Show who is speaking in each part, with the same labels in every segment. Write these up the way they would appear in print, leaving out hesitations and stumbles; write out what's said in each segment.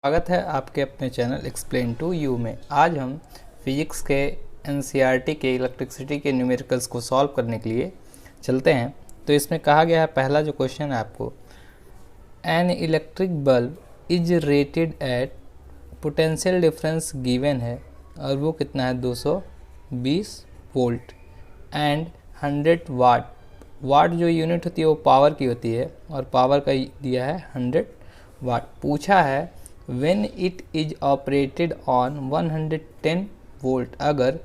Speaker 1: स्वागत है आपके अपने चैनल एक्सप्लेन टू यू में। आज हम फिजिक्स के एनसीईआरटी के इलेक्ट्रिसिटी के न्यूमेरिकल्स को सॉल्व करने के लिए चलते हैं। तो इसमें कहा गया है, पहला जो क्वेश्चन है आपको, an electric bulb is rated eight potential difference given है और वो कितना है 220 वोल्ट एंड 100 वाट। वाट जो यूनिट होती है वो पावर की होती है और पावर का दिया है 100 वाट। पूछा है when it is operated on 110 volt, अगर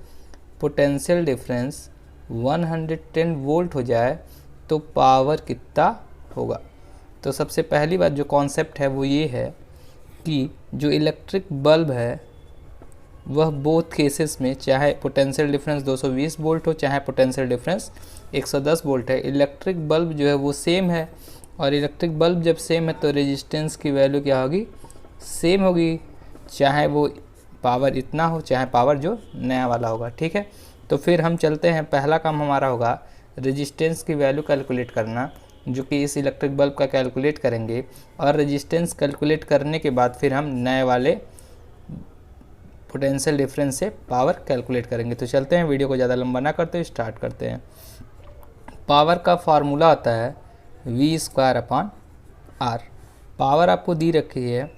Speaker 1: पोटेंशियल डिफरेंस 110 वोल्ट हो जाए तो पावर कितना होगा। तो सबसे पहली बात जो कॉन्सेप्ट है वो ये है कि जो इलेक्ट्रिक बल्ब है वह बोथ केसेस में, चाहे पोटेंशियल डिफरेंस 220 वोल्ट हो चाहे पोटेंशियल डिफरेंस 110 वोल्ट है, इलेक्ट्रिक बल्ब जो है वो सेम है। और इलेक्ट्रिक बल्ब जब सेम है तो रेजिस्टेंस की वैल्यू क्या होगी, सेम होगी, चाहे वो पावर इतना हो चाहे पावर जो नया वाला होगा। ठीक है, तो फिर हम चलते हैं। पहला काम हमारा होगा रेजिस्टेंस की वैल्यू कैलकुलेट करना, जो कि इस इलेक्ट्रिक बल्ब का कैलकुलेट करेंगे। और रेजिस्टेंस कैलकुलेट करने के बाद फिर हम नए वाले पोटेंशियल डिफरेंस से पावर कैलकुलेट करेंगे। तो चलते हैं, वीडियो को ज़्यादा लंबा ना करते हुए स्टार्ट करते हैं। पावर का फार्मूला होता है V²/R। पावर आपको दी रखी है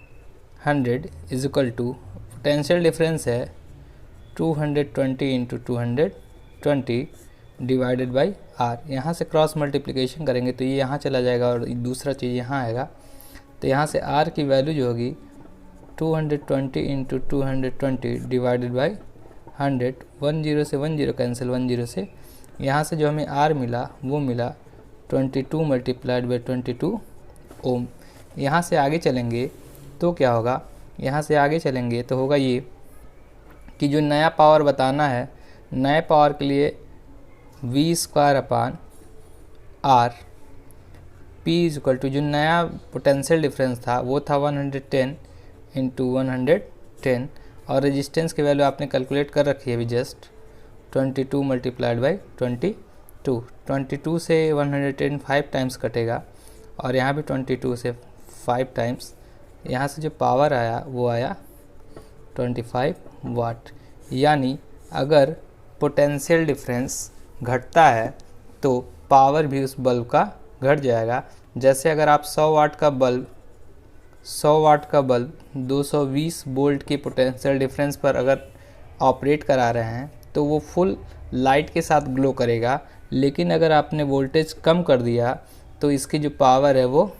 Speaker 1: 100 is equal to, potential difference है 220 × 220 डिवाइडेड बाई R। यहाँ से क्रॉस मल्टीप्लिकेशन करेंगे तो ये यहाँ चला जाएगा और दूसरा चीज़ यहाँ आएगा। तो यहाँ से R की वैल्यू जो होगी 220 × 220 डिवाइडेड बाई 100। 10 से 10 कैंसिल, 10 से यहाँ से जो हमें R मिला वो मिला 22 मल्टीप्लाइड बाई 22 ओम। यहाँ से आगे चलेंगे तो क्या होगा, यहाँ से आगे चलेंगे तो होगा ये कि जो नया पावर बताना है, नए पावर के लिए V²/R। P is equal to, जो नया पोटेंशियल डिफरेंस था वो था 110 × 110 और रेजिस्टेंस की वैल्यू आपने कैलकुलेट कर रखी है अभी जस्ट, 22 मल्टीप्लाइड बाई 22। 22 से 110 5 टाइम्स कटेगा और यहाँ भी 22 से 5 टाइम्स। यहाँ से जो पावर आया वो आया 25 वाट। यानी अगर पोटेंशियल डिफरेंस घटता है तो पावर भी उस बल्ब का घट जाएगा। जैसे अगर आप 100 वाट का बल्ब 220 वोल्ट की पोटेंशियल डिफरेंस पर अगर ऑपरेट करा रहे हैं तो वो फुल लाइट के साथ ग्लो करेगा। लेकिन अगर आपने वोल्टेज कम कर दिया तो इसकी जो पावर है वो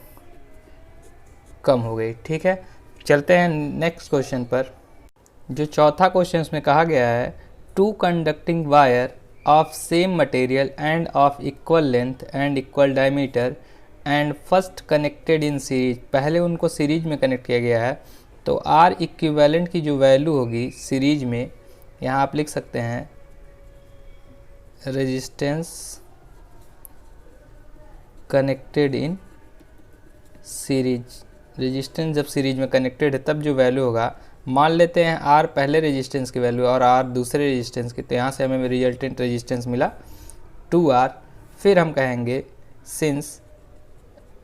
Speaker 1: कम हो गई। ठीक है, चलते हैं नेक्स्ट क्वेश्चन पर। जो चौथा क्वेश्चन में कहा गया है, two conducting wire of same material and of equal length and equal diameter and first connected in series. पहले उनको सीरीज में कनेक्ट किया गया है तो R इक्विवेलेंट की जो वैल्यू होगी सीरीज में, यहाँ आप लिख सकते हैं resistance connected in series. Resistance जब सीरीज में कनेक्टेड है तब जो वैल्यू होगा, मान लेते हैं R पहले रेजिस्टेंस की वैल्यू और R दूसरे रेजिस्टेंस की, तो यहाँ से हमें रिजल्टेंट रेजिस्टेंस मिला 2R। फिर हम कहेंगे since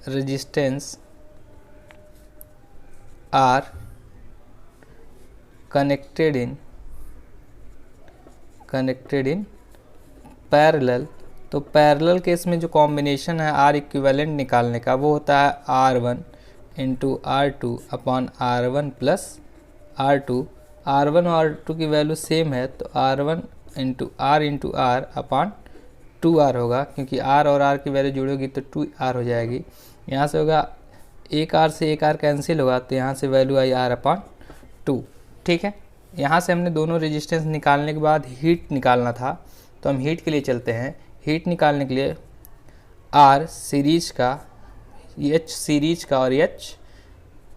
Speaker 1: resistance R connected in parallel, तो पैरेलल केस में जो कॉम्बिनेशन है R इक्विवेलेंट निकालने का वो होता है R1 × R2 upon R1 plus R2। R1 और R2 की वैल्यू सेम है तो R1 × R अपॉन 2R होगा, क्योंकि R और R की वैल्यू जुड़ेगी तो 2R हो जाएगी। यहाँ से होगा एक R से एक R कैंसिल होगा तो यहाँ से वैल्यू आई R अपॉन 2। ठीक है, यहाँ से हमने दोनों रेजिस्टेंस निकालने के बाद हीट निकालना था तो हम हीट के लिए चलते हैं। हीट निकालने के लिए R सीरीज का, H सीरीज का और H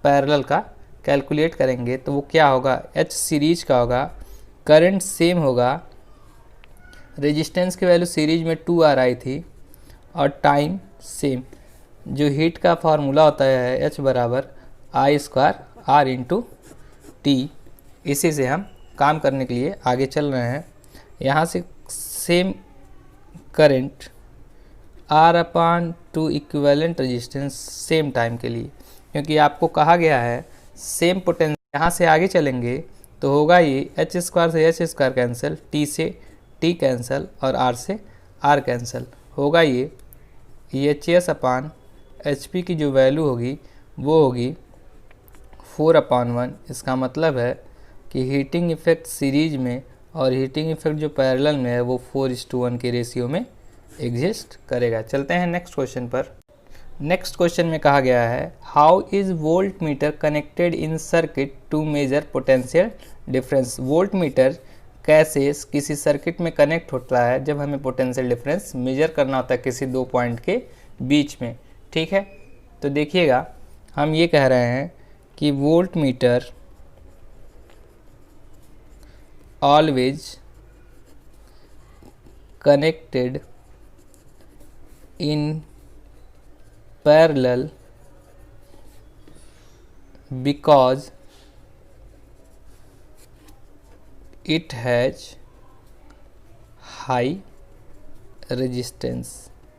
Speaker 1: पैरेलल का कैलकुलेट करेंगे तो वो क्या होगा, H सीरीज का होगा, करंट सेम होगा, रेजिस्टेंस की वैल्यू सीरीज में 2R आई थी और टाइम सेम। जो हीट का फार्मूला होता है H = I² R × T। इसी से हम काम करने के लिए आगे चल रहे हैं। यहाँ से same current R/2 equivalent resistance same time के लिए, क्योंकि आपको कहा गया है सेम पोटेंशियल, यहाँ से आगे चलेंगे तो होगा ये h स्क्वायर से h स्क्वायर कैंसिल, t से t कैंसिल और r से r कैंसिल, होगा ये एच अपान एच पी की जो वैल्यू होगी वो होगी 4/1। इसका मतलब है कि हीटिंग इफेक्ट सीरीज में और हीटिंग इफेक्ट जो पैरेलल में है वो 4:1 के रेशियो में एग्जिस्ट करेगा। चलते हैं नेक्स्ट क्वेश्चन पर। नेक्स्ट क्वेश्चन में कहा गया है how is voltmeter connected in circuit to measure potential difference. Voltmeter कैसे किसी सर्किट में कनेक्ट होता है जब हमें पोटेंशियल डिफरेंस मेजर करना होता है किसी दो पॉइंट के बीच में। ठीक है, तो देखिएगा हम ये कह रहे हैं कि volt meter always connected in parallel because it has high resistance।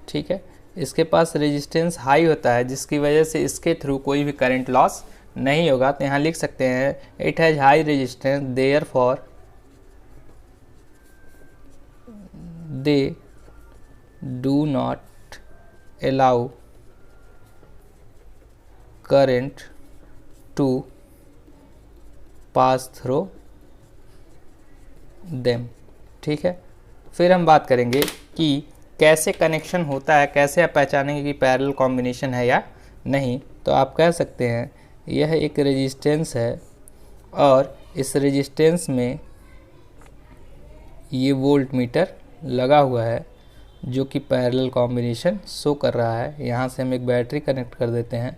Speaker 1: ठीक है, इसके पास रेजिस्टेंस हाई होता है जिसकी वजह से इसके थ्रू कोई भी करंट लॉस नहीं होगा। तो यहाँ लिख सकते हैं it has high resistance therefore they do not allow current to pass through them. ठीक है, फिर हम बात करेंगे कि कैसे कनेक्शन होता है, कैसे आप पहचानेंगे कि पैरेलल कॉम्बिनेशन है या नहीं। तो आप कह सकते हैं यह एक रेजिस्टेंस है और इस रेजिस्टेंस में ये वोल्ट मीटर लगा हुआ है जो कि पैरेलल कॉम्बिनेशन शो कर रहा है। यहाँ से हम एक बैटरी कनेक्ट कर देते हैं,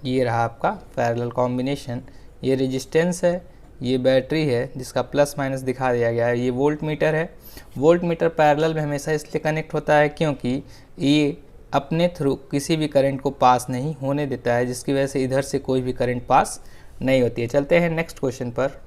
Speaker 1: ये रहा आपका पैरेलल कॉम्बिनेशन। ये रेजिस्टेंस है, ये बैटरी है जिसका प्लस माइनस दिखा दिया गया है, ये वोल्ट मीटर है। वोल्ट मीटर पैरेलल में हमेशा इसलिए कनेक्ट होता है क्योंकि ये अपने थ्रू किसी भी करंट को पास नहीं होने देता है, जिसकी वजह से इधर से कोई भी करंट पास नहीं होती है। चलते हैं नेक्स्ट क्वेश्चन पर।